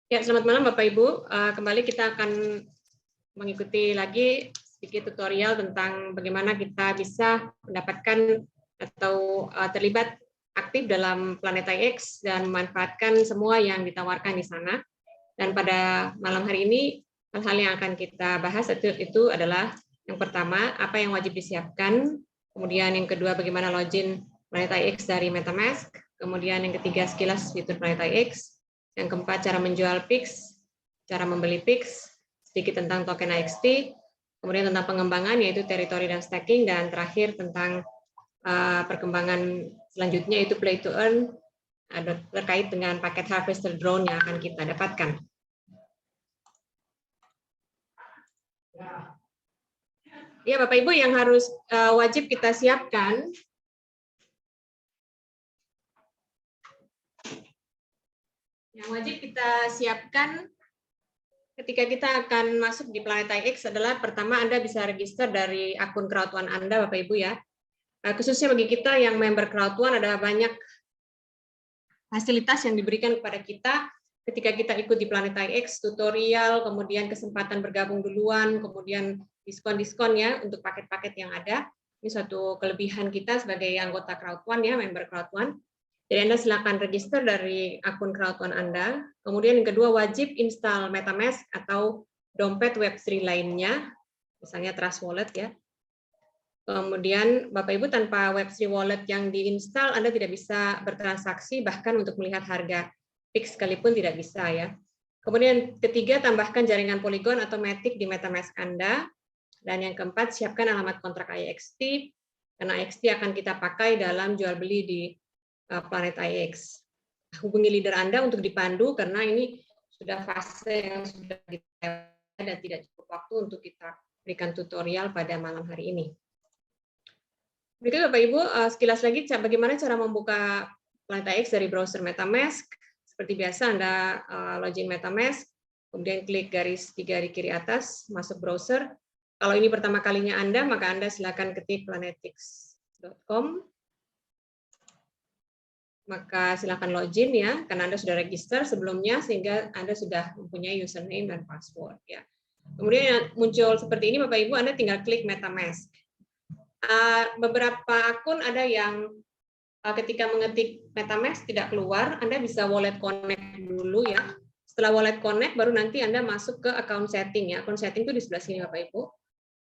Ya, selamat malam Bapak Ibu. Kembali kita akan mengikuti lagi sedikit tutorial tentang bagaimana kita bisa mendapatkan atau terlibat aktif dalam Planet IX dan memanfaatkan semua yang ditawarkan di sana. Dan pada malam hari ini, hal-hal yang akan kita bahas itu adalah yang pertama, apa yang wajib disiapkan, kemudian yang kedua, bagaimana login Planet IX dari MetaMask, kemudian yang ketiga, sekilas fitur Planet IX, yang keempat, cara menjual PIX, cara membeli PIX, sedikit tentang token IXT, kemudian tentang pengembangan yaitu teritori dan staking, dan terakhir tentang perkembangan selanjutnya yaitu play to earn terkait dengan paket harvester drone yang akan kita dapatkan. Ya, Bapak Ibu, yang harus wajib kita siapkan ketika kita akan masuk di Planet IX adalah pertama Anda bisa register dari akun Crowd1 Anda, Bapak Ibu ya. Khususnya bagi kita yang member Crowd1 ada banyak fasilitas yang diberikan kepada kita ketika kita ikut di Planet IX, tutorial, kemudian kesempatan bergabung duluan, kemudian diskon-diskon ya untuk paket-paket yang ada. Ini suatu kelebihan kita sebagai anggota Crowd1 ya, member Crowd1. Jadi Anda silakan register dari akun Crowd1 Anda. Kemudian yang kedua, wajib install MetaMask atau dompet Web3 lainnya, misalnya Trust Wallet ya. Kemudian Bapak Ibu, tanpa Web3 Wallet yang diinstal, Anda tidak bisa bertransaksi, bahkan untuk melihat harga PIX sekalipun tidak bisa ya. Kemudian ketiga, tambahkan jaringan Polygon atau Matic di MetaMask Anda. Dan yang keempat, siapkan alamat kontrak IXT, karena IXT akan kita pakai dalam jual beli di Planet IX. Hubungi leader Anda untuk dipandu, karena ini sudah fase yang sudah dilewati dan tidak cukup waktu untuk kita berikan tutorial pada malam hari ini. Berikut Bapak Ibu, sekilas lagi bagaimana cara membuka Planet IX dari browser MetaMask. Seperti biasa Anda login MetaMask, kemudian klik garis 3 di kiri atas, masuk browser. Kalau ini pertama kalinya Anda, maka Anda silakan ketik planetix.com. Maka silakan login ya, karena Anda sudah register sebelumnya sehingga Anda sudah mempunyai username dan password ya. Kemudian yang muncul seperti ini Bapak Ibu, Anda tinggal klik MetaMask. Beberapa akun ada yang ketika mengetik MetaMask tidak keluar, Anda bisa wallet connect dulu ya. Setelah wallet connect baru nanti Anda masuk ke account setting ya. Account setting itu di sebelah sini Bapak Ibu.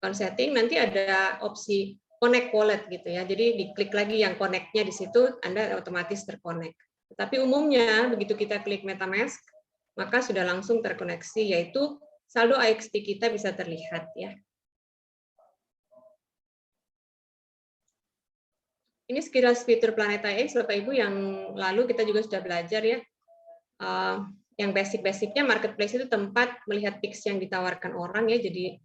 Account setting nanti ada opsi connect wallet gitu ya. Jadi diklik lagi yang connect-nya di situ, Anda otomatis terconnect. Tapi umumnya begitu kita klik MetaMask, maka sudah langsung terkoneksi, yaitu saldo IXT kita bisa terlihat ya. Ini sekilas fitur Planet IX, Bapak Ibu, yang lalu kita juga sudah belajar ya. Yang basic-basicnya marketplace itu tempat melihat PIX yang ditawarkan orang ya. Jadi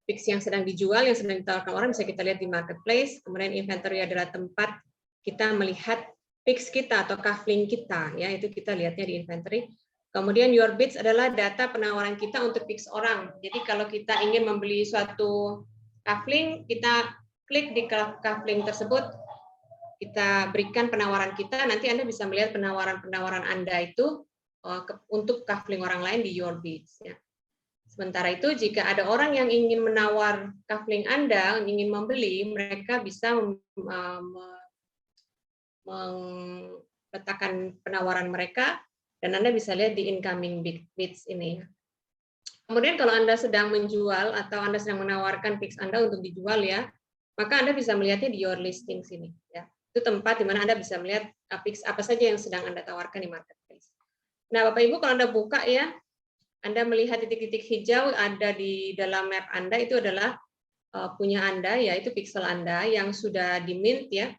PIX yang sedang dijual, yang sedang ditawarkan orang bisa kita lihat di marketplace. Kemudian inventory adalah tempat kita melihat PIX kita atau cufflink kita, ya itu kita lihatnya di inventory. Kemudian your bids adalah data penawaran kita untuk PIX orang. Jadi kalau kita ingin membeli suatu cufflink, kita klik di cufflink tersebut, kita berikan penawaran kita. Nanti Anda bisa melihat penawaran-penawaran Anda itu untuk cufflink orang lain di your bids. Ya. Sementara itu, jika ada orang yang ingin menawar cufflink Anda, ingin membeli, mereka bisa meletakkan penawaran mereka, dan Anda bisa lihat di incoming bids ini. Kemudian kalau Anda sedang menjual atau Anda sedang menawarkan PIX Anda untuk dijual ya, maka Anda bisa melihatnya di your listing sini. Ya. Itu tempat di mana Anda bisa melihat PIX apa saja yang sedang Anda tawarkan di marketplace. Nah, Bapak Ibu, kalau Anda buka ya, Anda melihat titik-titik hijau ada di dalam map Anda, itu adalah punya Anda, yaitu pixel Anda yang sudah di mint ya,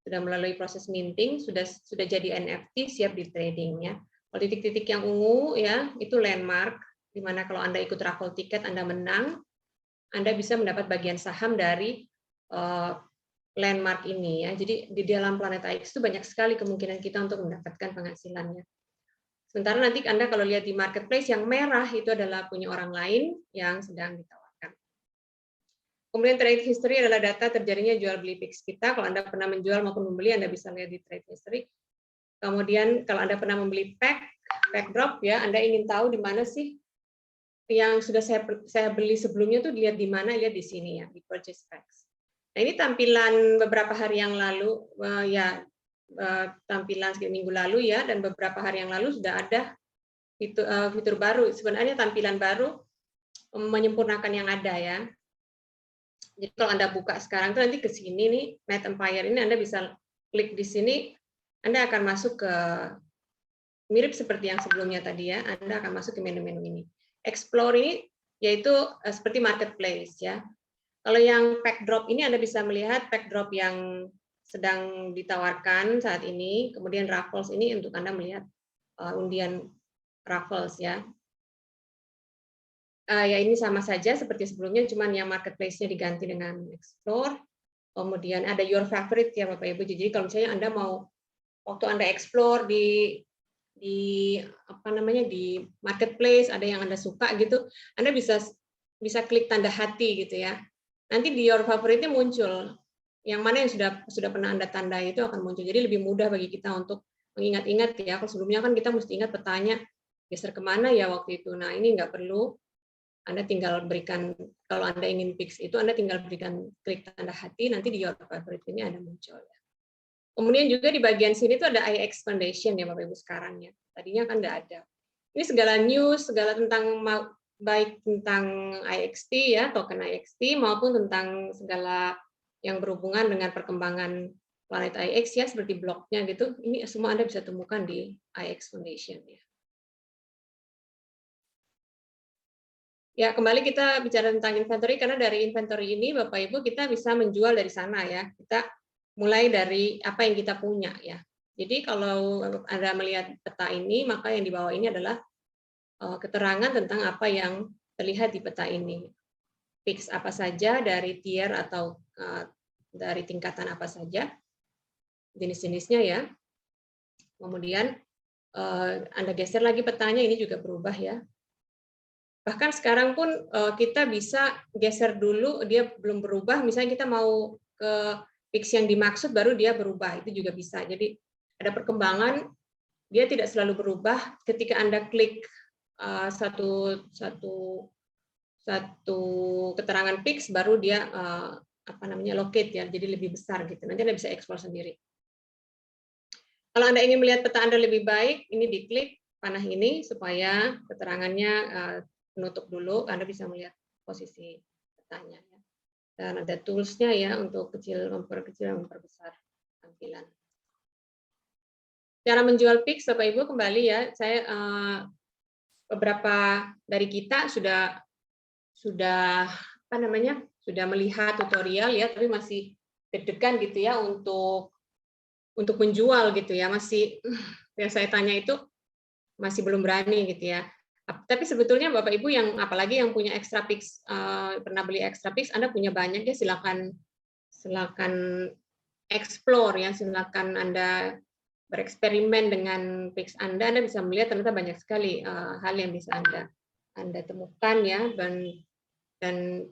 sudah melalui proses minting, sudah jadi NFT, siap di trading ya. Kalau titik-titik yang ungu ya, itu landmark, di mana kalau Anda ikut raffle tiket Anda menang, Anda bisa mendapat bagian saham dari landmark ini ya. Jadi di dalam Planet IX itu banyak sekali kemungkinan kita untuk mendapatkan penghasilannya. Sementara nanti Anda kalau lihat di marketplace yang merah itu adalah punya orang lain yang sedang ditawarkan. Kemudian trade history adalah data terjadinya jual beli PIX kita. Kalau Anda pernah menjual maupun membeli, Anda bisa lihat di trade history. Kemudian kalau Anda pernah membeli pack drop ya, Anda ingin tahu di mana sih yang sudah saya beli sebelumnya tuh lihat di mana, lihat di sini ya, di purchase packs. Nah, ini tampilan beberapa hari yang lalu ya, tampilan minggu lalu ya, dan beberapa hari yang lalu sudah ada fitur baru. Sebenarnya tampilan baru menyempurnakan yang ada ya. Jadi kalau Anda buka sekarang tuh nanti ke sini nih, Net Empire ini Anda bisa klik di sini, Anda akan masuk ke mirip seperti yang sebelumnya tadi ya, Anda akan masuk ke menu-menu ini. Explore ini yaitu seperti marketplace ya. Kalau yang pack drop ini Anda bisa melihat pack drop yang sedang ditawarkan saat ini, kemudian Raffles ini untuk Anda melihat undian Raffles ya. Ya ini sama saja seperti sebelumnya, cuman yang marketplace-nya diganti dengan explore. Kemudian ada your favorite ya Bapak Ibu. Jadi kalau misalnya Anda mau waktu Anda explore di apa namanya di marketplace ada yang Anda suka gitu, Anda bisa klik tanda hati gitu ya. Nanti di your favorite-nya muncul yang mana yang sudah pernah Anda tandai itu akan muncul. Jadi lebih mudah bagi kita untuk mengingat-ingat ya. Kalau sebelumnya kan kita mesti ingat petanya geser kemana ya waktu itu. Nah ini nggak perlu. Anda tinggal berikan, kalau Anda ingin fix itu, Anda tinggal berikan klik tanda hati, nanti di your favorite ini ada muncul. Kemudian juga di bagian sini tuh ada iX Foundation ya Bapak Ibu sekarang ya. Tadinya kan nggak ada. Ini segala news, segala tentang baik tentang IXT ya, token IXT maupun tentang segala yang berhubungan dengan perkembangan Planet IX ya, seperti blognya gitu. Ini semua Anda bisa temukan di iX Foundation ya. Ya, kembali kita bicara tentang inventory, karena dari inventory ini, Bapak Ibu, kita bisa menjual dari sana ya. Kita mulai dari apa yang kita punya ya. Jadi kalau Anda melihat peta ini, maka yang di bawah ini adalah keterangan tentang apa yang terlihat di peta ini. Fix apa saja dari tier atau dari tingkatan apa saja, jenis-jenisnya ya. Kemudian Anda geser lagi petanya, ini juga berubah ya. Bahkan sekarang pun kita bisa geser dulu, dia belum berubah, misalnya kita mau ke fix yang dimaksud baru dia berubah, itu juga bisa. Jadi ada perkembangan, dia tidak selalu berubah ketika Anda klik satu keterangan fix baru dia apa namanya locate ya, jadi lebih besar gitu. Nanti Anda bisa explore sendiri. Kalau Anda ingin melihat peta Anda lebih baik, ini diklik panah ini supaya keterangannya menutup dulu, Anda bisa melihat posisi petanya. Dan ada tools-nya ya untuk memperkecil, memperbesar tampilan. Cara menjual fix, Bapak Ibu, kembali ya, saya beberapa dari kita sudah apa namanya sudah melihat tutorial ya, tapi masih deg-degan gitu ya untuk menjual gitu ya, masih yang saya tanya itu masih belum berani gitu ya. Tapi sebetulnya Bapak Ibu yang apalagi yang punya extra pix, pernah beli extra pix, Anda punya banyak ya, silakan explore ya, silakan Anda bereksperimen dengan pix Anda bisa melihat ternyata banyak sekali hal yang bisa Anda temukan ya, dan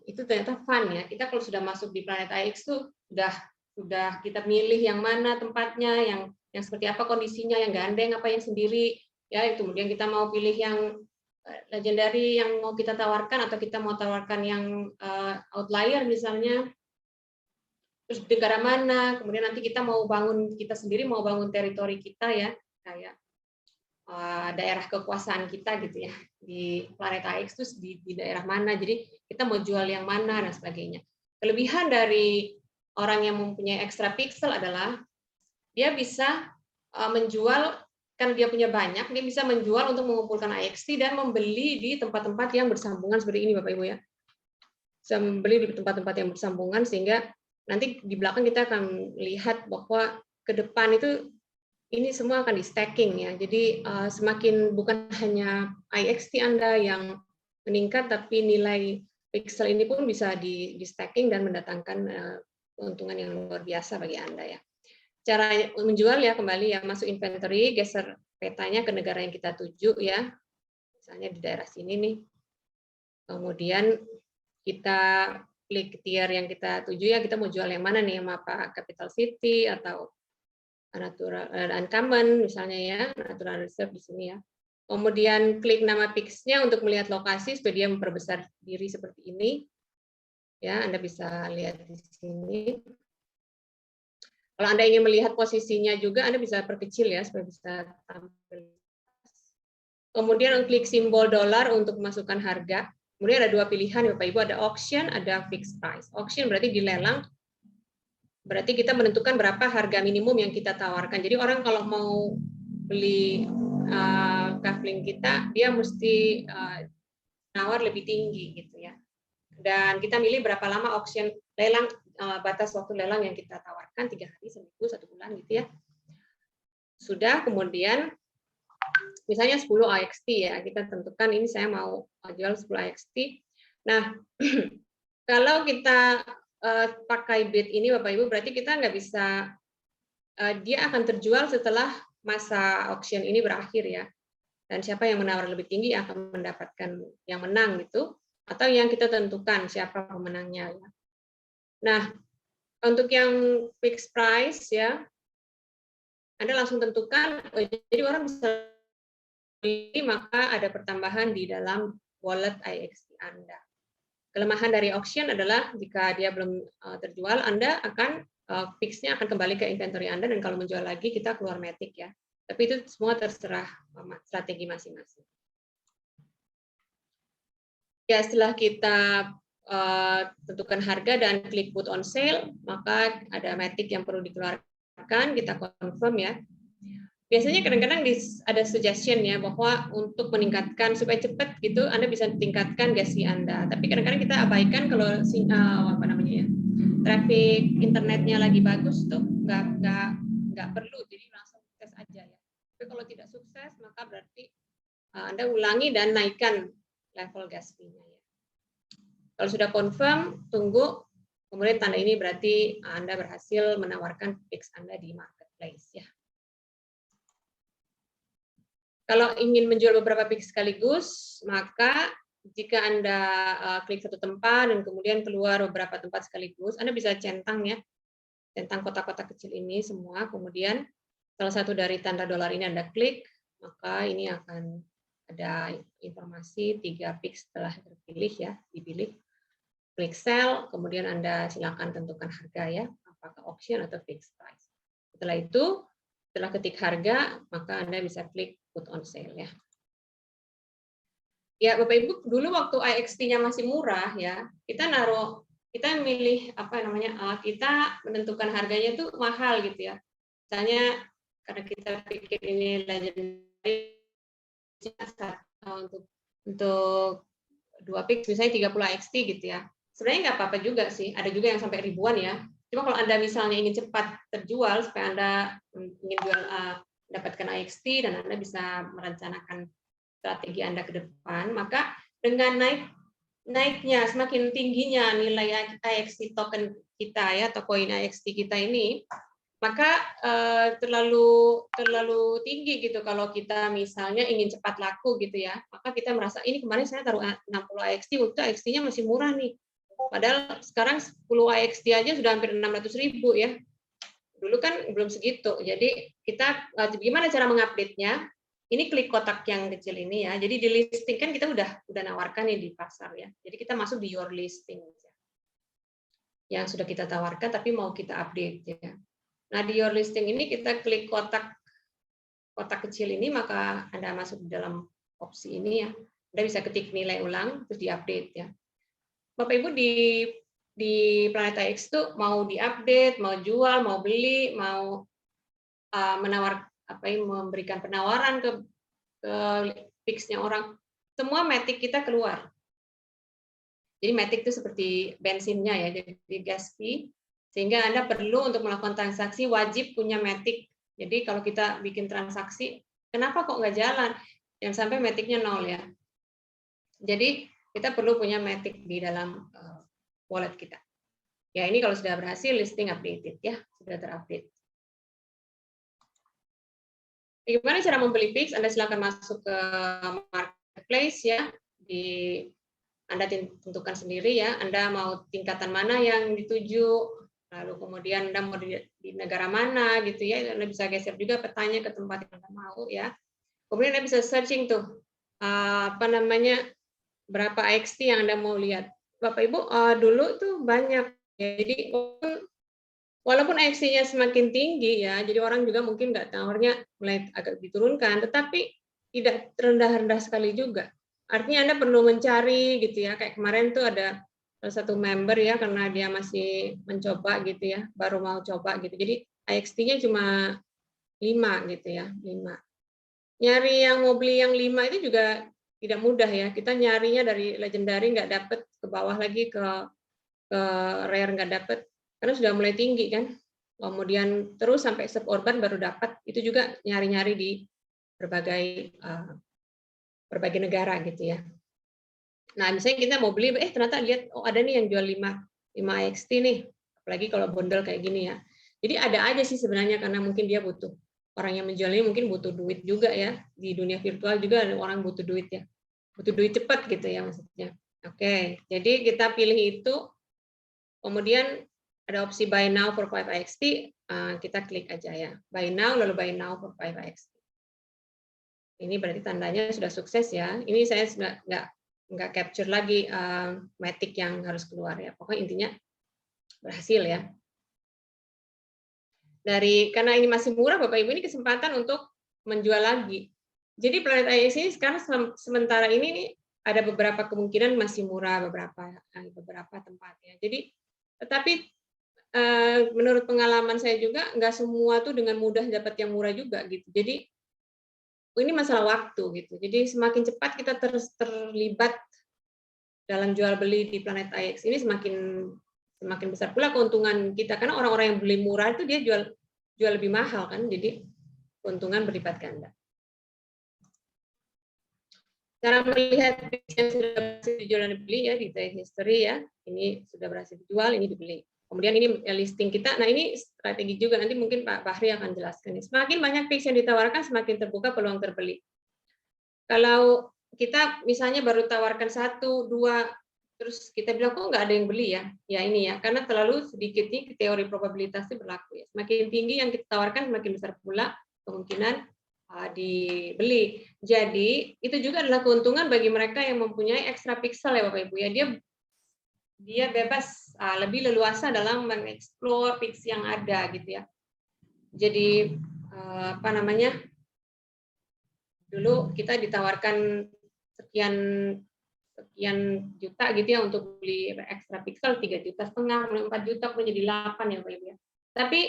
itu ternyata fun ya. Kita kalau sudah masuk di Planet IX tuh sudah kita milih yang mana tempatnya, yang seperti apa kondisinya, yang gandeng apa yang sendiri ya. Itu kemudian kita mau pilih yang legendary yang mau kita tawarkan atau kita mau tawarkan yang outlier misalnya, terus negara mana, kemudian nanti kita mau bangun kita sendiri, mau bangun teritori kita ya, kayak daerah kekuasaan kita gitu ya, di Planet IX itu di daerah mana, jadi kita mau jual yang mana dan sebagainya. Kelebihan dari orang yang mempunyai extra pixel adalah dia bisa menjual, kan dia punya banyak, dia bisa menjual untuk mengumpulkan IXT dan membeli di tempat-tempat yang bersambungan seperti ini Bapak Ibu ya. Bisa membeli di tempat-tempat yang bersambungan sehingga nanti di belakang kita akan lihat bahwa ke depan itu ini semua akan di stacking ya. Jadi semakin bukan hanya IXT Anda yang meningkat, tapi nilai pixel ini pun bisa di stacking dan mendatangkan keuntungan yang luar biasa bagi Anda ya. Cara menjual ya kembali ya, masuk inventory, geser petanya ke negara yang kita tuju ya, misalnya di daerah sini nih. Kemudian kita klik tier yang kita tuju ya, kita mau jual yang mana nih, apa capital city atau natural uncommon misalnya ya, natural reserve di sini ya. Kemudian klik nama Pix-nya untuk melihat lokasi supaya dia memperbesar diri seperti ini. Ya, Anda bisa lihat di sini. Kalau Anda ingin melihat posisinya juga, Anda bisa perkecil ya supaya bisa tampil. Kemudian klik simbol dolar untuk memasukkan harga. Kemudian ada dua pilihan Bapak Ibu, ada auction, ada fixed price. Auction berarti dilelang, berarti kita menentukan berapa harga minimum yang kita tawarkan. Jadi orang kalau mau beli kafling kita, dia mesti nawar lebih tinggi gitu ya. Dan kita milih berapa lama auction lelang, batas waktu lelang yang kita tawarkan, 3 hari, seminggu, 1 bulan gitu ya. Sudah, kemudian misalnya 10 AXT ya, kita tentukan ini saya mau jual 10 AXT. Nah, kalau kita pakai bid ini Bapak Ibu, berarti kita nggak bisa, dia akan terjual setelah masa auction ini berakhir ya. Dan siapa yang menawar lebih tinggi akan mendapatkan yang menang gitu, atau yang kita tentukan siapa pemenangnya ya. Nah, untuk yang fixed price ya, Anda langsung tentukan, jadi orang bisa beli maka ada pertambahan di dalam wallet IXT Anda. Kelemahan dari auction adalah jika dia belum terjual, Anda akan fix-nya akan kembali ke inventory Anda, dan kalau menjual lagi kita keluar matic ya. Tapi itu semua terserah strategi masing-masing. Ya, setelah kita tentukan harga dan klik put on sale, maka ada matic yang perlu dikeluarkan, kita confirm ya. Biasanya kadang-kadang ada suggestion ya bahwa untuk meningkatkan supaya cepat gitu Anda bisa tingkatkan gas fee Anda. Tapi kadang-kadang kita abaikan kalau apa namanya ya, traffic internetnya lagi bagus tuh nggak perlu, jadi langsung tes aja ya. Tapi kalau tidak sukses maka berarti Anda ulangi dan naikkan level gas fee-nya ya. Kalau sudah confirm, tunggu, kemudian tanda ini berarti Anda berhasil menawarkan fix Anda di marketplace ya. Kalau ingin menjual beberapa pix sekaligus, maka jika Anda klik satu tempat dan kemudian keluar beberapa tempat sekaligus, Anda bisa centang ya, centang kotak-kotak kecil ini semua, kemudian salah satu dari tanda dolar ini Anda klik, maka ini akan ada informasi 3 pix telah terpilih ya, dipilih. Klik sell, kemudian Anda silakan tentukan harga ya, apakah auction atau fixed price. Setelah itu, setelah ketik harga, maka Anda bisa klik put on sale ya. Ya Bapak Ibu, dulu waktu IXT-nya masih murah ya, kita milih apa namanya, kita menentukan harganya itu mahal gitu ya. Misalnya karena kita pikir ini legendary untuk 2 pix misalnya 30 IXT gitu ya. Sebenarnya nggak apa-apa juga sih, ada juga yang sampai ribuan ya. Cuma kalau Anda misalnya ingin cepat terjual supaya Anda ingin jual dapatkan IXT dan Anda bisa merencanakan strategi Anda ke depan, maka dengan naiknya semakin tingginya nilai IXT token kita ya, atau koin IXT kita ini, maka terlalu tinggi gitu kalau kita misalnya ingin cepat laku gitu ya. Maka kita merasa ini kemarin saya taruh 60 IXT, waktu IXT-nya masih murah nih. Padahal sekarang 10 IXT aja sudah hampir 600.000 ya. Dulu kan belum segitu. Jadi kita gimana cara mengupdate-nya? Ini klik kotak yang kecil ini ya. Jadi di listing kan kita udah nawarkan nih di pasar ya. Jadi kita masuk di your listing yang sudah kita tawarkan tapi mau kita update ya. Nah, di your listing ini kita klik kotak kecil ini, maka Anda masuk di dalam opsi ini ya. Anda bisa ketik nilai ulang terus diupdate ya. Bapak Ibu di Planet IX itu mau diupdate, mau jual, mau beli, mau memberikan penawaran ke fixnya orang, semua matic kita keluar. Jadi matic itu seperti bensinnya ya, jadi gas fee, sehingga Anda perlu untuk melakukan transaksi wajib punya matic. Jadi kalau kita bikin transaksi, kenapa kok nggak jalan? Jangan sampai maticnya 0 ya. Jadi kita perlu punya matic di dalam wallet kita. Ya ini kalau sudah berhasil listing updated ya, sudah terupdate. Bagaimana cara membeli fix? Anda silakan masuk ke marketplace ya, Anda tentukan sendiri ya, Anda mau tingkatan mana yang dituju, lalu kemudian Anda mau di negara mana gitu ya, Anda bisa geser juga petanya ke tempat yang Anda mau ya. Kemudian Anda bisa searching tuh apa namanya, berapa AXT yang Anda mau lihat. Bapak Ibu, dulu tuh banyak. Jadi walaupun AXT-nya semakin tinggi ya, jadi orang juga mungkin nggak tawarnya mulai agak diturunkan, tetapi tidak rendah-rendah sekali juga. Artinya Anda perlu mencari gitu ya, kayak kemarin tuh ada salah satu member ya, karena dia masih mencoba gitu ya, baru mau coba gitu. Jadi AXT-nya cuma 5 gitu ya, 5. Nyari yang mau beli yang 5 itu juga tidak mudah ya. Kita nyarinya dari legendary nggak dapet, ke bawah lagi ke rare nggak dapet, karena sudah mulai tinggi kan. Kemudian terus sampai suburban baru dapat, itu juga nyari-nyari di berbagai negara gitu ya. Nah, misalnya kita mau beli, ternyata lihat, oh ada nih yang jual 5 XT nih, apalagi kalau bondel kayak gini ya. Jadi ada aja sih sebenarnya, karena mungkin dia butuh, orang yang menjual ini mungkin butuh duit juga ya, di dunia virtual juga ada orang butuh duit ya, butuh duit cepat gitu ya maksudnya. Oke, jadi kita pilih itu, kemudian ada opsi buy now for 5XT, kita klik aja ya. Buy now, lalu buy now for 5XT. Ini berarti tandanya sudah sukses ya. Ini saya nggak capture lagi matic yang harus keluar ya. Pokoknya intinya berhasil ya. Karena ini masih murah, Bapak Ibu, ini kesempatan untuk menjual lagi. Jadi Planet IX ini sekarang sementara ini nih, ada beberapa kemungkinan masih murah beberapa tempat ya. Jadi tetapi menurut pengalaman saya juga nggak semua tuh dengan mudah dapat yang murah juga gitu. Jadi ini masalah waktu gitu. Jadi semakin cepat kita terlibat dalam jual beli di Planet IX ini semakin besar pula keuntungan kita, karena orang-orang yang beli murah itu dia jual lebih mahal kan. Jadi keuntungan berlipat ganda. Cara melihat yang sudah berhasil dijual dan dibeli ya di trade history ya. Ini sudah berhasil dijual, ini dibeli. Kemudian ini listing kita. Nah, ini strategi juga, nanti mungkin Pak Bahri akan jelaskan. Semakin banyak fix yang ditawarkan, semakin terbuka peluang terbeli. Kalau kita misalnya baru tawarkan 1, 2, terus kita bilang kok nggak ada yang beli ya, ya ini ya, karena terlalu sedikit nih teori probabilitas itu berlaku ya. Semakin tinggi yang kita tawarkan, semakin besar pula kemungkinan dibeli. Jadi itu juga adalah keuntungan bagi mereka yang mempunyai extra pixel ya Bapak Ibu ya. Dia bebas, lebih leluasa dalam mengeksplor pix yang ada gitu ya. Jadi apa namanya, dulu kita ditawarkan sekian juta gitu ya untuk beli extra pixel, 3,5 juta, 4 juta, pun jadi 8 ya Bapak Ibu ya. Tapi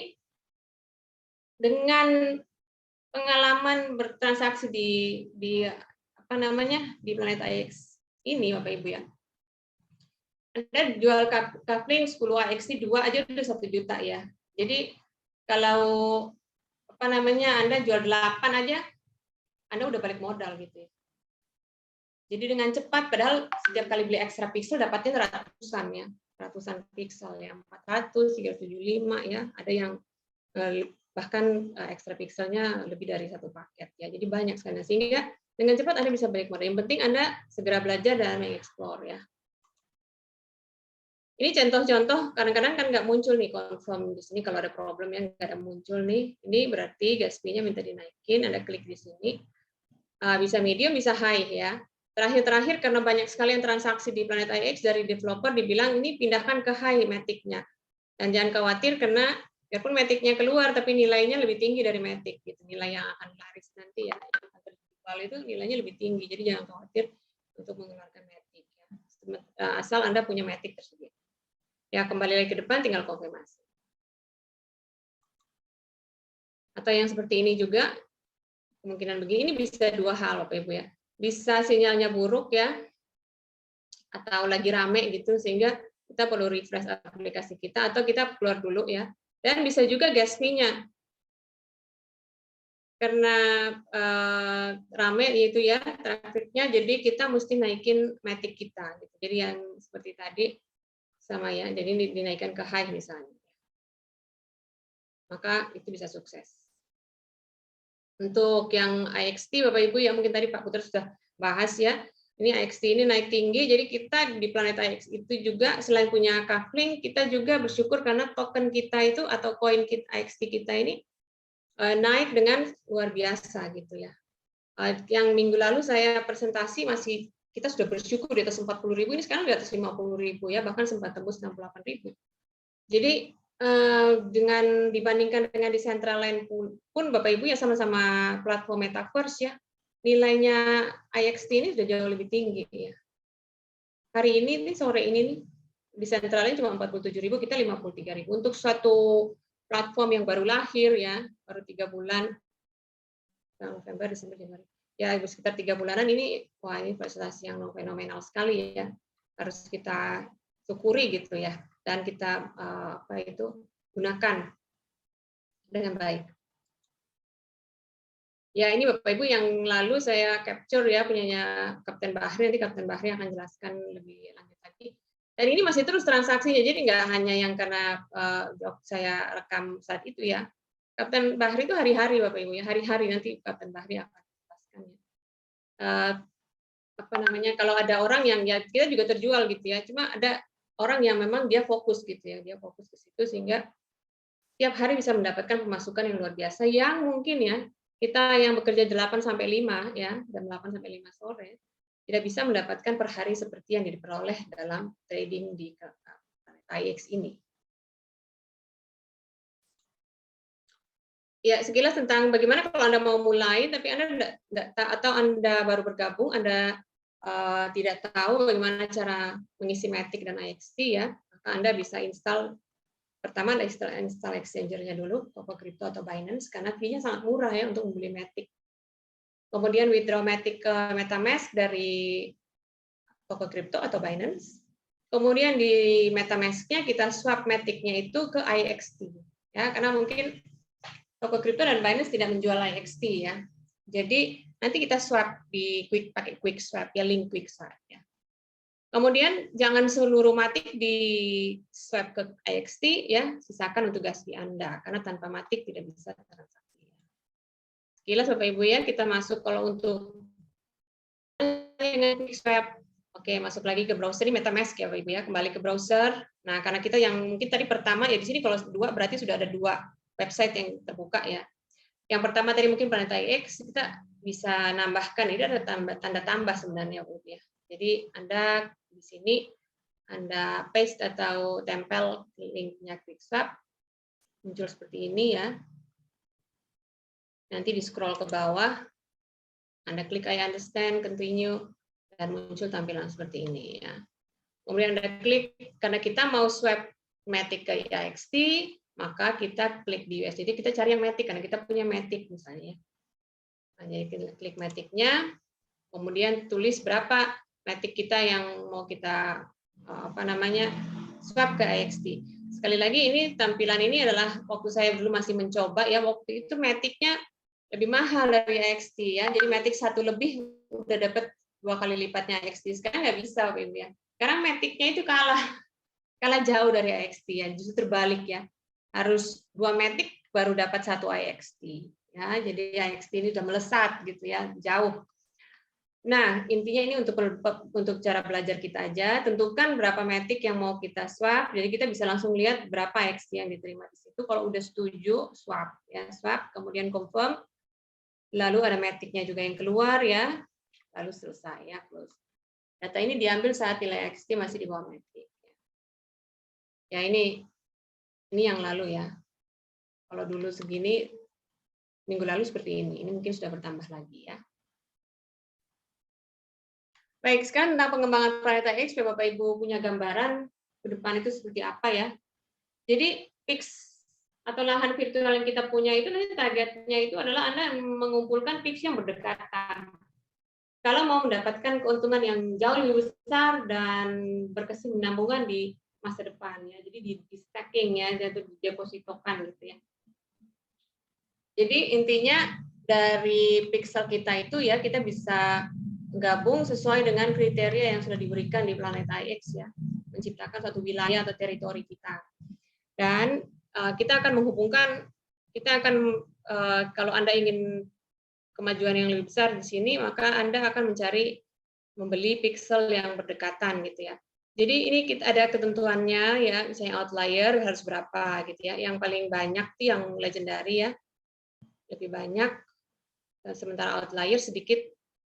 dengan pengalaman bertransaksi di apa namanya, di Planet IX ini Bapak Ibu ya, Anda jual coupling 10 AXT 2 aja udah 1 juta ya. Jadi kalau apa namanya, Anda jual 8 aja, Anda udah balik modal gitu ya. Jadi dengan cepat, padahal setiap kali beli extra pixel dapatnya ratusan pixel ya, 400, 375 ya, ada yang bahkan extra pixelnya lebih dari 1 paket ya. Jadi banyak sekali. Sehingga dengan cepat Anda bisa balik modal. Yang penting Anda segera belajar dan mengeksplor ya. Ini contoh-contoh, kadang-kadang kan nggak muncul nih confirm di sini kalau ada problem yang nggak ada muncul nih. Ini berarti gas fee-nya minta dinaikin, Anda klik di sini. Bisa medium, bisa high ya. Terakhir karena banyak sekali yang transaksi di Planet IX dari developer dibilang ini pindahkan ke high matic-nya. Dan jangan khawatir karena biarpun matic-nya keluar tapi nilainya lebih tinggi dari matic gitu. Nilai yang akan laris nanti ya, yang akan terjual itu nilainya lebih tinggi. Jadi jangan khawatir untuk mengeluarkan matic ya. Asal Anda punya matic tersebut. Ya, kembali lagi ke depan tinggal konfirmasi. Atau yang seperti ini juga, kemungkinan begini, ini bisa 2 hal Bapak Ibu ya. Bisa sinyalnya buruk ya, atau lagi rame gitu, sehingga kita perlu refresh aplikasi kita, atau kita keluar dulu ya. Dan bisa juga gas fee-nya. Karena rame itu ya, trafficnya, jadi kita mesti naikin matic kita. Gitu. Jadi yang seperti tadi, sama ya, jadi dinaikkan ke high misalnya. Maka itu bisa sukses. Untuk yang IXT Bapak Ibu ya, mungkin tadi Pak Putra sudah bahas ya, Ini AXT ini naik tinggi, jadi kita di Planet AX itu juga selain punya Kaflink, kita juga bersyukur karena token kita itu atau koin AXT kita ini naik dengan luar biasa gitu ya. Yang minggu lalu saya presentasi masih kita sudah bersyukur di atas 40.000, ini sekarang di atas 50.000 ya, bahkan sempat tembus 68.000. Jadi dengan dibandingkan dengan Decentraland pun Bapak Ibu ya sama-sama platform metaverse ya, nilainya AXT ini sudah jauh lebih tinggi ya. Hari ini nih sore ini nih Decentraland cuma 47.000, kita 53.000 untuk suatu platform yang baru lahir ya, baru 3 bulan. November, Desember, Januari. Ya, sekitar 3 bulanan ini, wah ini prestasi yang fenomenal sekali ya. Harus kita syukuri gitu ya, dan kita gunakan dengan baik. Ya, ini Bapak Ibu yang lalu saya capture ya, punyanya Kapten Bahri, nanti Kapten Bahri akan jelaskan lebih lanjut lagi. Dan ini masih terus transaksinya, jadi nggak hanya yang karena saya rekam saat itu ya. Kapten Bahri itu hari-hari Bapak Ibu ya, hari-hari nanti Kapten Bahri akan jelaskan ya. Kalau ada orang yang ya kita juga terjual gitu ya, cuma ada orang yang memang dia fokus gitu ya, dia fokus ke situ sehingga tiap hari bisa mendapatkan pemasukan yang luar biasa yang mungkin ya kita yang bekerja 8 sampai 5 ya, jam 8 sampai 5 sore tidak bisa mendapatkan per hari seperti yang diperoleh dalam trading di IX ini. Ya, sekilas tentang bagaimana kalau Anda mau mulai, tapi Anda atau Anda baru bergabung, Anda tidak tahu bagaimana cara mengisi Matic dan IXT ya, maka Anda bisa install, pertama Anda install exchanger-nya dulu, Toko Crypto atau Binance, karena fee-nya sangat murah ya untuk membeli Matic. Kemudian withdraw Matic ke MetaMask dari Toko Crypto atau Binance. Kemudian di MetaMask-nya kita swap Matic-nya itu ke IXT. Ya, karena mungkin Toko Crypto dan Binance tidak menjual IXT ya. Jadi nanti kita swap pakai quick swap ya, link quick swap ya. Kemudian jangan seluruh Matic di swap ke IXT ya, sisakan untuk gas fee Anda karena tanpa Matic tidak bisa transaksi. Sekilas Bapak Ibu ya, kita masuk kalau untuk dengan quick swap. Oke, masuk lagi ke browser ini MetaMask ya Bapak Ibu ya, kembali ke browser. Nah, karena kita yang mungkin tadi pertama ya di sini kalau 2 berarti sudah ada 2 website yang terbuka ya. Yang pertama tadi mungkin Planet IX, kita bisa nambahkan, ini ada tanda tambah sebenarnya Bu ya. Jadi Anda di sini Anda paste atau tempel linknya QuickSwap, muncul seperti ini ya. Nanti di scroll ke bawah, Anda klik I understand, continue, dan muncul tampilan seperti ini ya. Kemudian Anda klik, karena kita mau swap Matic ke IXT, maka kita klik di USDT, kita cari yang Matic, karena kita punya Matic misalnya. Nah, jadi klik Matic-nya, kemudian tulis berapa Matic kita yang mau kita swap ke IXT. Sekali lagi ini tampilan ini adalah waktu saya dulu masih mencoba ya, waktu itu Matic-nya lebih mahal dari IXT ya. Jadi Matic 1 lebih udah dapat 2 kali lipatnya IXT. Sekarang nggak bisa Bapak Ibu ya. Karena Matic-nya itu kalah jauh dari IXT ya, justru terbalik ya. Harus 2 Matic baru dapat 1 IXT ya. Jadi IXT ini sudah melesat gitu ya, jauh. Nah, intinya ini untuk cara belajar kita aja. Tentukan berapa Matic yang mau kita swap. Jadi kita bisa langsung lihat berapa IXT yang diterima di situ. Kalau udah setuju, swap ya, swap, kemudian confirm. Lalu ada Matic-nya juga yang keluar ya. Lalu selesai ya, close. Data ini diambil saat nilai IXT masih di bawah Matic. Ya ini yang lalu ya. Kalau dulu segini, minggu lalu seperti ini. Ini mungkin sudah bertambah lagi ya. Baik, sekarang tentang pengembangan Planet IX, Bapak Ibu punya gambaran ke depan itu seperti apa ya. Jadi PIX atau lahan virtual yang kita punya itu nanti targetnya itu adalah Anda mengumpulkan PIX yang berdekatan. Kalau mau mendapatkan keuntungan yang jauh lebih besar dan berkesinambungan di masa depan ya. Jadi di stacking ya, atau didepositokan gitu ya. Jadi intinya dari pixel kita itu ya kita bisa gabung sesuai dengan kriteria yang sudah diberikan di Planet IX ya, menciptakan suatu wilayah atau teritori kita. Dan kita akan menghubungkan, kalau Anda ingin kemajuan yang lebih besar di sini, maka Anda akan mencari membeli pixel yang berdekatan gitu ya. Jadi ini kita ada ketentuannya ya, misalnya outlier harus berapa gitu ya. Yang paling banyak tuh yang legendary ya, lebih banyak, sementara outlier sedikit,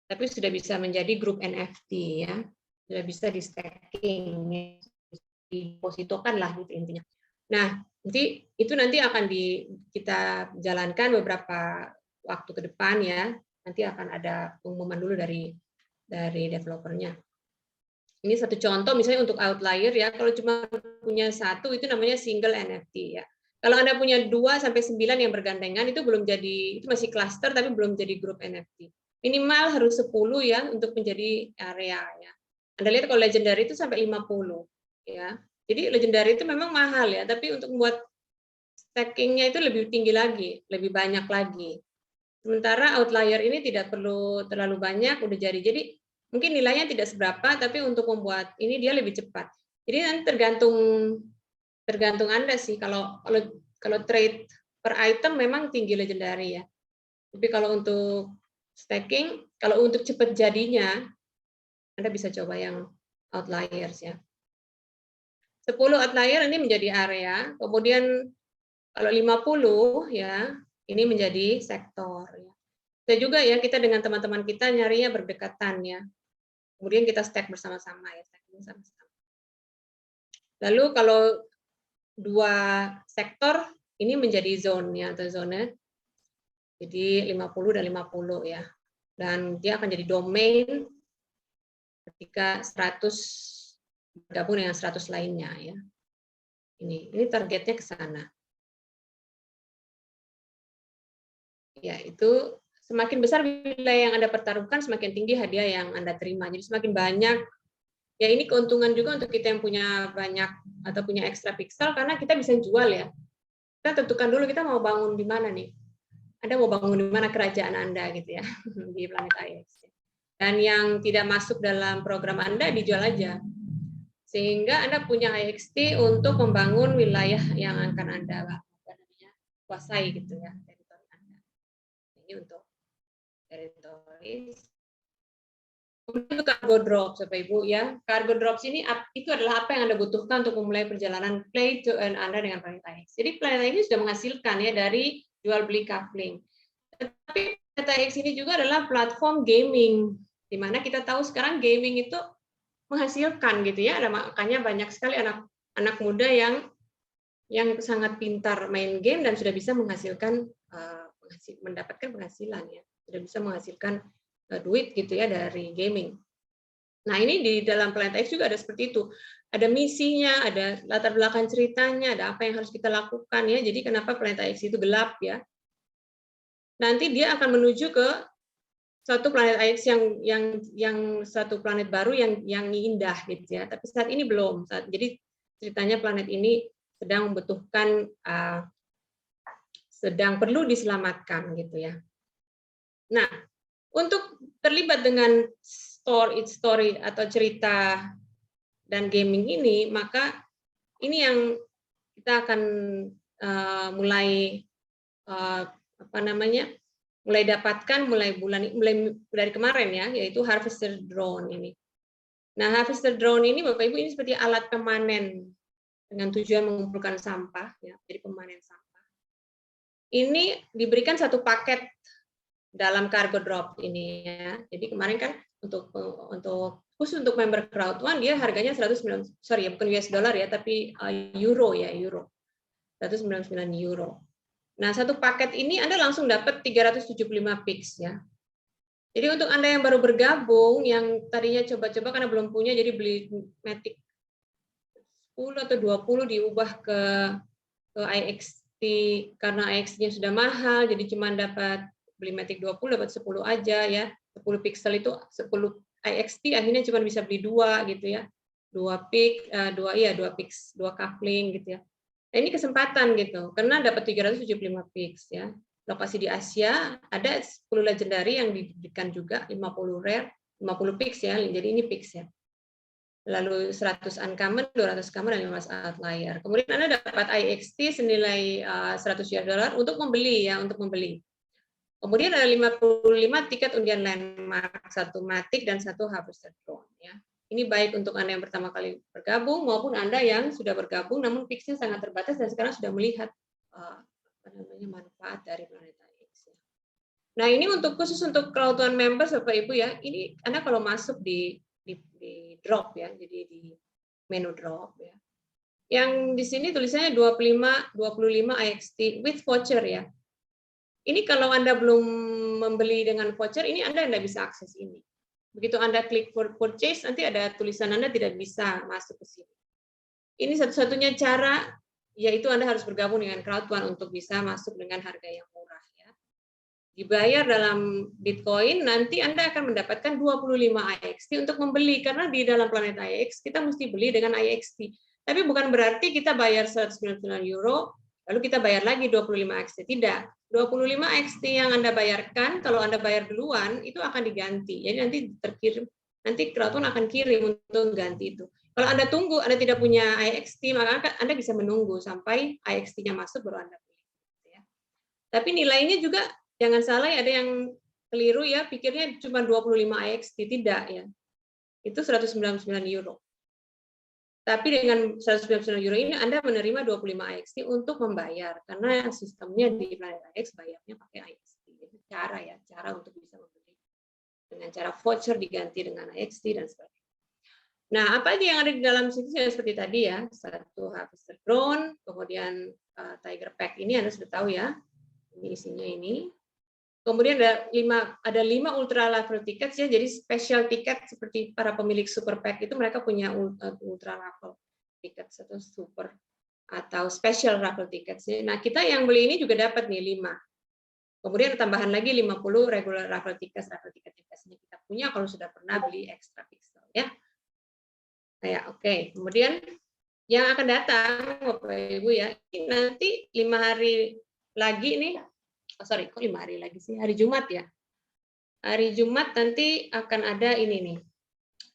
tapi sudah bisa menjadi grup NFT ya, sudah bisa di stacking, dipositokan lah gitu intinya. Nah, nanti akan kita jalankan beberapa waktu ke depan ya. Nanti akan ada pengumuman dulu dari developernya. Ini satu contoh misalnya untuk outlier ya, kalau cuma punya satu itu namanya single NFT ya. Kalau Anda punya 2 sampai 9 yang bergandengan itu belum jadi, itu masih cluster tapi belum jadi grup NFT. Minimal harus 10 ya untuk menjadi area ya. Anda lihat kalau legendary itu sampai 50 ya. Jadi legendary itu memang mahal ya, tapi untuk membuat stacking-nya itu lebih tinggi lagi, lebih banyak lagi. Sementara outlier ini tidak perlu terlalu banyak, udah jadi. Jadi mungkin nilainya tidak seberapa, tapi untuk membuat ini dia lebih cepat. Jadi nanti tergantung Anda sih. Kalau trade per item memang tinggi legendary ya. Tapi kalau untuk stacking, kalau untuk cepat jadinya, Anda bisa coba yang outliers ya. 10 outlier ini menjadi area, kemudian kalau 50 ya, ini menjadi sektor ya. Bisa juga ya kita dengan teman-teman kita nyarinya berdekatan ya. Kemudian kita stack bersama-sama ya, stacking bersama-sama. Lalu kalau 2 sektor ini menjadi zone ya atau zona. Jadi 50 dan 50 ya. Dan dia akan jadi domain ketika 100 bergabung dengan 100 lainnya ya. Ini targetnya ke sana. Ya, itu semakin besar wilayah yang Anda pertaruhkan, semakin tinggi hadiah yang Anda terima. Jadi semakin banyak, ya ini keuntungan juga untuk kita yang punya banyak atau punya ekstra pixel, karena kita bisa jual ya. Kita tentukan dulu kita mau bangun di mana nih. Anda mau bangun di mana kerajaan Anda gitu ya, di planet IX. Dan yang tidak masuk dalam program Anda dijual aja. Sehingga Anda punya IXT untuk membangun wilayah yang akan Anda kuasai gitu ya, teritori Anda. Ini untuk teritori. Kemudian cargo drops, Bapak Ibu ya. Cargo drops ini itu adalah apa yang Anda butuhkan untuk memulai perjalanan play to earn Anda dengan Planet IX. Jadi Planet IX ini sudah menghasilkan ya dari jual beli coupling. Tapi Planet IX ini juga adalah platform gaming, di mana kita tahu sekarang gaming itu menghasilkan gitu ya. Makanya banyak sekali anak muda yang sangat pintar main game dan sudah bisa menghasilkan mendapatkan penghasilan ya. Sudah bisa menghasilkan duit gitu ya dari gaming. Nah, ini di dalam Planet X juga ada seperti itu. Ada misinya, ada latar belakang ceritanya, ada apa yang harus kita lakukan ya. Jadi kenapa Planet X itu gelap ya? Nanti dia akan menuju ke suatu planet X yang satu planet baru yang indah gitu ya. Tapi saat ini belum. Jadi ceritanya planet ini sedang membutuhkan sedang perlu diselamatkan gitu ya. Nah, untuk terlibat dengan story atau cerita dan gaming ini, maka ini yang kita akan mulai dapatkan mulai dari kemarin ya, yaitu harvester drone ini. Nah, harvester drone ini Bapak Ibu ini seperti alat pemanen dengan tujuan mengumpulkan sampah ya, jadi pemanen sampah. Ini diberikan satu paket dalam cargo drop ini ya. Jadi kemarin kan khusus untuk member crowd one dia harganya bukan US dollar ya, tapi euro ya, euro. 199 euro. Nah, satu paket ini Anda langsung dapat 375 pix ya. Jadi untuk Anda yang baru bergabung, yang tadinya coba-coba karena belum punya, jadi beli Matic 10 atau 20 diubah ke IXT karena IXT-nya sudah mahal, jadi cuma dapat beli Matic 20 dapat 10 aja ya. 10 pixel itu 10 IXT akhirnya cuma bisa beli 2 gitu ya. 2 pix, 2 coupling gitu ya. Nah, ini kesempatan gitu. Karena dapat 375 pix ya. Lokasi di Asia ada 10 legendary yang diberikan juga 50 rare, 50 pix ya. Jadi ini pix ya. Lalu 100 uncommon, 200 common, dan 15 outlier. Kemudian Anda dapat IXT senilai $100 untuk membeli ya, untuk membeli. Kemudian ada 55 tiket undian landmark, 1 matic dan 1 harvester drone ya. Ini baik untuk Anda yang pertama kali bergabung maupun Anda yang sudah bergabung namun fixnya sangat terbatas dan sekarang sudah melihat manfaat dari Planeta X. Nah, ini khusus untuk Crowd1 members Bapak Ibu ya. Ini Anda kalau masuk di drop ya, jadi di menu drop ya. Yang di sini tulisannya 25 IXT with voucher ya. Ini kalau Anda belum membeli dengan voucher, ini Anda tidak bisa akses ini. Begitu Anda klik for purchase, nanti ada tulisan Anda tidak bisa masuk ke sini. Ini satu-satunya cara, yaitu Anda harus bergabung dengan Crowd1 untuk bisa masuk dengan harga yang murah. Ya. Dibayar dalam Bitcoin, nanti Anda akan mendapatkan 25 IXT untuk membeli, karena di dalam Planet IX kita mesti beli dengan IXT. Tapi bukan berarti kita bayar 199 euro, lalu kita bayar lagi 25 IXT. Tidak. 25 XT yang Anda bayarkan, kalau Anda bayar duluan, itu akan diganti. Jadi nanti terkirim, nanti Crowd1 akan kirim untuk ganti itu. Kalau Anda tunggu, Anda tidak punya IXT, maka Anda bisa menunggu sampai IXT-nya masuk baru Anda beli. Tapi nilainya juga, jangan salah, ada yang keliru ya, pikirnya cuma 25 IXT. Tidak ya. Itu 199 euro. Tapi dengan 199 euro ini Anda menerima 25 IXT untuk membayar, karena sistemnya di Planet IX bayarnya pakai IXT. Itu cara untuk bisa membeli dengan cara voucher diganti dengan IXT dan sebagainya. Nah, apa aja yang ada di dalam situ seperti tadi ya, 1 harvester drone, kemudian Tiger Pack ini Anda sudah tahu ya, ini isinya ini. Kemudian ada 5 ultra level tickets ya, jadi special tiket seperti para pemilik super pack itu mereka punya ultra level tickets atau super atau special raffle tickets. Nah, kita yang beli ini juga dapat nih 5. Kemudian tambahan lagi 50 regular raffle tickets yang biasanya kita punya kalau sudah pernah beli extra pixel ya. Kayak oke. Kemudian yang akan datang Bapak Ibu ya, ini nanti 5 hari lagi nih. Oh, sorry, kok 5 hari lagi sih? Hari Jumat ya. Hari Jumat nanti akan ada ini nih,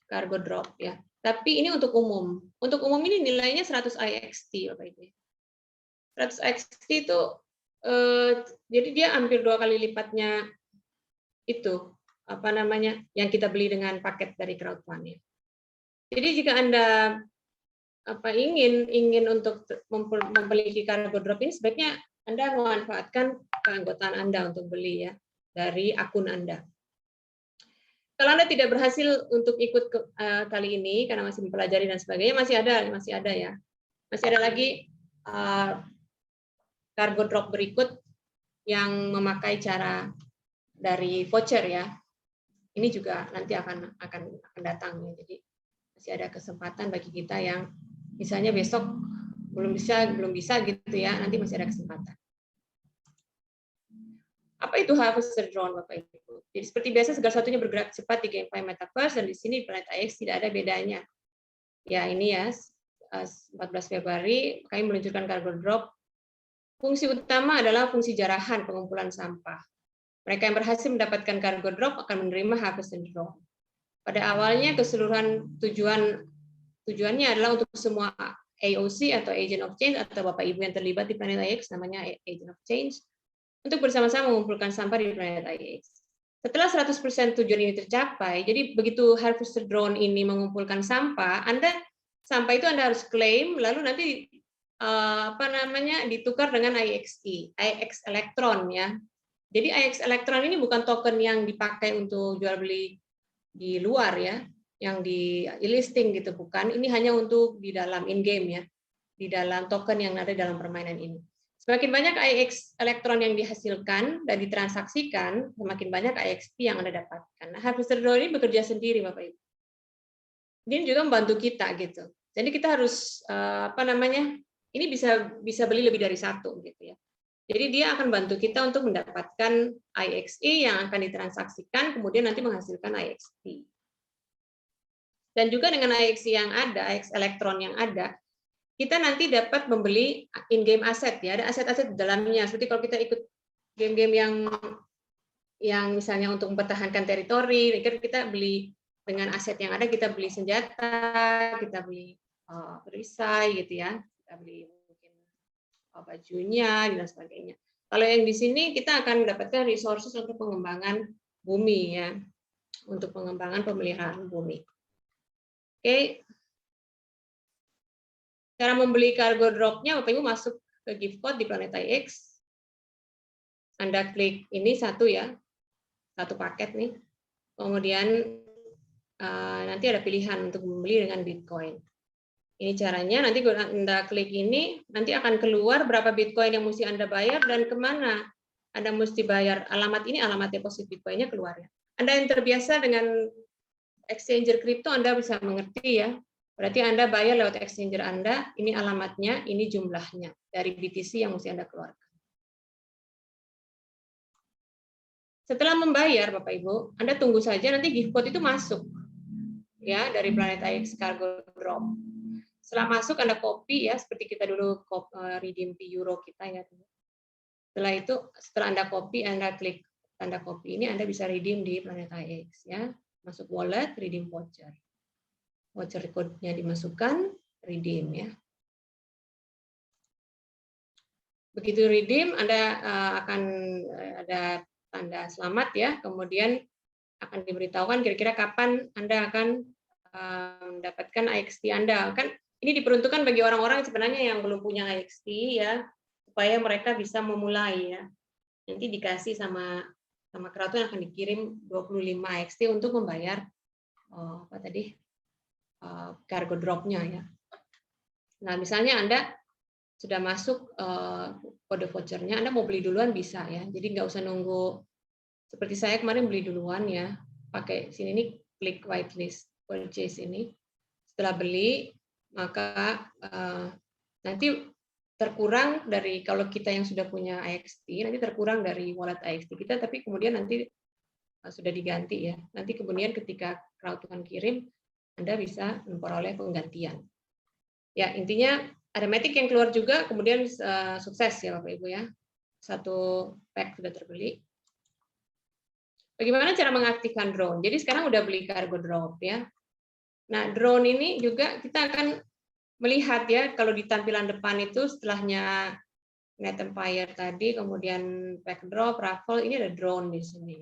cargo drop ya. Tapi ini untuk umum. Untuk umum ini nilainya 100 IXT Bapak Ibu. 100 IXT itu jadi dia hampir 2 kali lipatnya itu apa namanya yang kita beli dengan paket dari Crowd1 ya. Jadi jika Anda ingin untuk memiliki cargo drop ini, sebaiknya Anda memanfaatkan keanggotaan Anda untuk beli ya dari akun Anda. Kalau Anda tidak berhasil untuk ikut kali ini karena masih mempelajari dan sebagainya, masih ada ya. Masih ada lagi cargo drop berikut yang memakai cara dari voucher ya. Ini juga nanti akan datang ya. Jadi masih ada kesempatan bagi kita yang misalnya besok belum bisa gitu ya, nanti masih ada kesempatan. Apa itu harvester drone Bapak Ibu? Jadi seperti biasa segala satunya bergerak cepat di GameFi Metaverse dan di sini Planet IX tidak ada bedanya. Ya ini ya 14 Februari kami meluncurkan cargo drop. Fungsi utama adalah fungsi jarahan pengumpulan sampah. Mereka yang berhasil mendapatkan cargo drop akan menerima harvester drone. Pada awalnya keseluruhan tujuannya adalah untuk semua AOC atau Agent of Change atau Bapak Ibu yang terlibat di Planet IX namanya Agent of Change untuk bersama-sama mengumpulkan sampah di Planet IX. Setelah 100% tujuan ini tercapai, jadi begitu harvester drone ini mengumpulkan sampah, sampah itu Anda harus klaim, lalu nanti ditukar dengan IXE, IX Electron ya. Jadi IX Electron ini bukan token yang dipakai untuk jual beli di luar ya, yang di listing gitu bukan. Ini hanya untuk di dalam in-game ya, di dalam token yang ada dalam permainan ini. Semakin banyak IX elektron yang dihasilkan dan ditransaksikan, semakin banyak IXP yang Anda dapatkan. Nah, harvester drone ini bekerja sendiri, Bapak Ibu. Ini juga membantu kita gitu. Jadi kita harus ini bisa beli lebih dari 1 gitu ya. Jadi dia akan bantu kita untuk mendapatkan IXE yang akan ditransaksikan, kemudian nanti menghasilkan IXP. Dan juga dengan IXE yang ada, IX elektron yang ada, kita nanti dapat membeli in-game aset ya, ada aset-aset di dalamnya. Seperti kalau kita ikut game-game yang misalnya untuk mempertahankan teritori, kita beli dengan aset yang ada, kita beli senjata, kita beli perisai gitu ya, kita beli mungkin bajunya dan sebagainya. Kalau yang di sini kita akan mendapatkan resources untuk pengembangan bumi ya, untuk pengembangan pemeliharaan bumi. Oke, cara membeli cargo drop-nya, Bapak Ibu masuk ke gift code di Planet IX. Anda klik ini satu ya, satu paket nih. Kemudian nanti ada pilihan untuk membeli dengan Bitcoin. Ini caranya, nanti Anda klik ini, nanti akan keluar berapa Bitcoin yang mesti Anda bayar dan kemana Anda mesti bayar. Alamat ini, alamat deposit Bitcoin-nya keluar ya. Anda yang terbiasa dengan exchanger kripto, Anda bisa mengerti ya. Berarti Anda bayar lewat exchanger Anda, ini alamatnya, ini jumlahnya dari BTC yang mesti Anda keluarkan. Setelah membayar, Bapak Ibu, Anda tunggu saja nanti gift code itu masuk ya dari Planet IX Cargo Drop. Setelah masuk Anda copy ya, seperti kita dulu redeem di euro kita ya. Setelah itu, setelah Anda copy, Anda klik tanda copy ini, Anda bisa redeem di Planet IX ya. Masuk wallet, redeem voucher. Voucher code-nya dimasukkan, redeem ya. Begitu redeem, Anda akan ada tanda selamat ya, kemudian akan diberitahukan kira-kira kapan Anda akan mendapatkan IXT Anda. Kan ini diperuntukkan bagi orang-orang sebenarnya yang belum punya IXT ya, supaya mereka bisa memulai ya. Nanti dikasih sama Kraton akan dikirim 25 IXT untuk membayar apa tadi cargo drop-nya ya. Nah, misalnya Anda sudah masuk kode voucher-nya, Anda mau beli duluan bisa ya. Jadi nggak usah nunggu seperti saya kemarin beli duluan ya. Pakai sini nih klik whitelist purchase ini. Setelah beli, maka nanti terkurang dari kalau kita yang sudah punya IXT, nanti terkurang dari wallet IXT kita, tapi kemudian nanti sudah diganti ya. Nanti kemudian ketika Kraton kirim, Anda bisa memperoleh penggantian. Ya, intinya ada Matic yang keluar juga, kemudian sukses ya Bapak Ibu ya. Satu pack sudah terbeli. Bagaimana cara mengaktifkan drone? Jadi sekarang udah beli cargo drop ya. Nah, drone ini juga kita akan melihat ya, kalau di tampilan depan itu setelahnya Net Empire tadi, kemudian pack drop, raffle, ini ada drone di sini.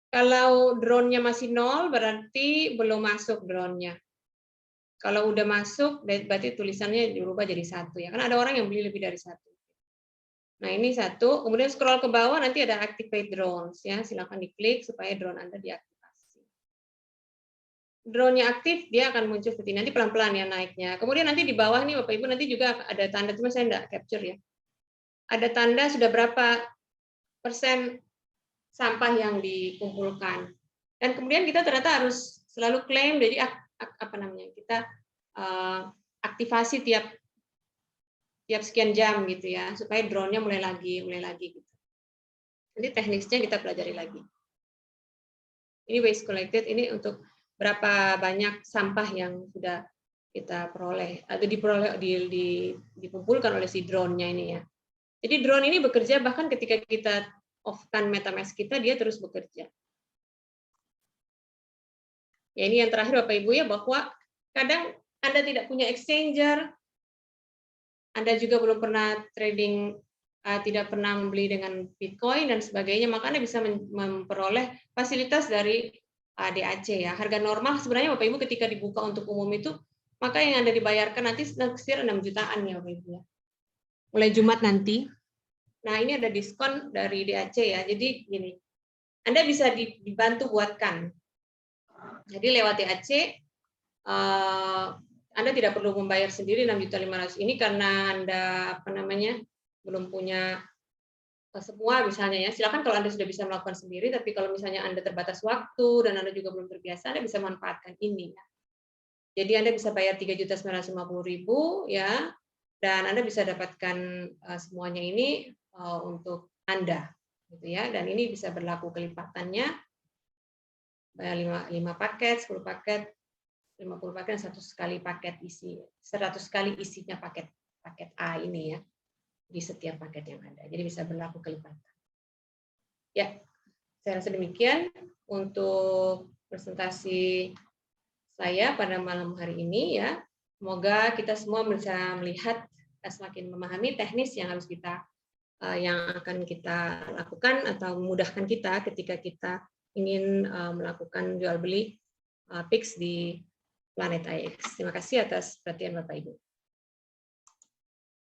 Kalau drone-nya masih 0, berarti belum masuk drone-nya. Kalau udah masuk, berarti tulisannya dirubah jadi 1 ya. Karena ada orang yang beli lebih dari 1. Nah, ini 1. Kemudian scroll ke bawah, nanti ada activate drones ya. Silakan diklik supaya drone Anda diaktifasi. Drone-nya aktif, dia akan muncul seperti ini. Nanti pelan-pelan ya naiknya. Kemudian nanti di bawah nih Bapak Ibu nanti juga ada tanda, cuma saya enggak capture ya. Ada tanda sudah berapa persen sampah yang dikumpulkan. Dan kemudian kita ternyata harus selalu klaim, jadi apa namanya, kita aktivasi tiap sekian jam gitu ya, supaya drone-nya mulai lagi gitu. Nanti teknisnya kita pelajari lagi. Ini waste collected, ini untuk berapa banyak sampah yang sudah kita peroleh atau dikumpulkan oleh si drone-nya ini ya. Jadi drone ini bekerja bahkan ketika kita off-kan MetaMask kita, dia terus bekerja. Ya, ini yang terakhir Bapak Ibu ya, bahwa kadang Anda tidak punya exchanger, Anda juga belum pernah trading, tidak pernah membeli dengan Bitcoin dan sebagainya, maka Anda bisa memperoleh fasilitas dari DAC ya. Harga normal sebenarnya Bapak Ibu ketika dibuka untuk umum itu, maka yang Anda dibayarkan nanti sekitar 6 jutaan ya Bapak Ibu ya. Mulai Jumat nanti. Nah, ini ada diskon dari DAC ya. Jadi gini, Anda bisa dibantu buatkan. Jadi lewat DAC, Anda tidak perlu membayar sendiri 6.500.000 ini karena Anda belum punya semua misalnya ya. Silakan kalau Anda sudah bisa melakukan sendiri, tapi kalau misalnya Anda terbatas waktu dan Anda juga belum terbiasa, Anda bisa manfaatkan ini ya. Jadi Anda bisa bayar 3.950.000 ya, dan Anda bisa dapatkan semuanya ini untuk Anda gitu ya. Dan ini bisa berlaku kelipatannya 5 paket, 10 paket, 50 paket, 100 kali paket isi, 100 kali isinya paket A ini ya, di setiap paket yang ada. Jadi bisa berlaku kelipatan. Ya, saya rasa demikian untuk presentasi saya pada malam hari ini ya. Semoga kita semua bisa melihat, semakin memahami teknis yang harus kita yang akan kita lakukan atau memudahkan kita ketika kita ingin melakukan jual beli PIX di Planet IX. Terima kasih atas perhatian Bapak Ibu.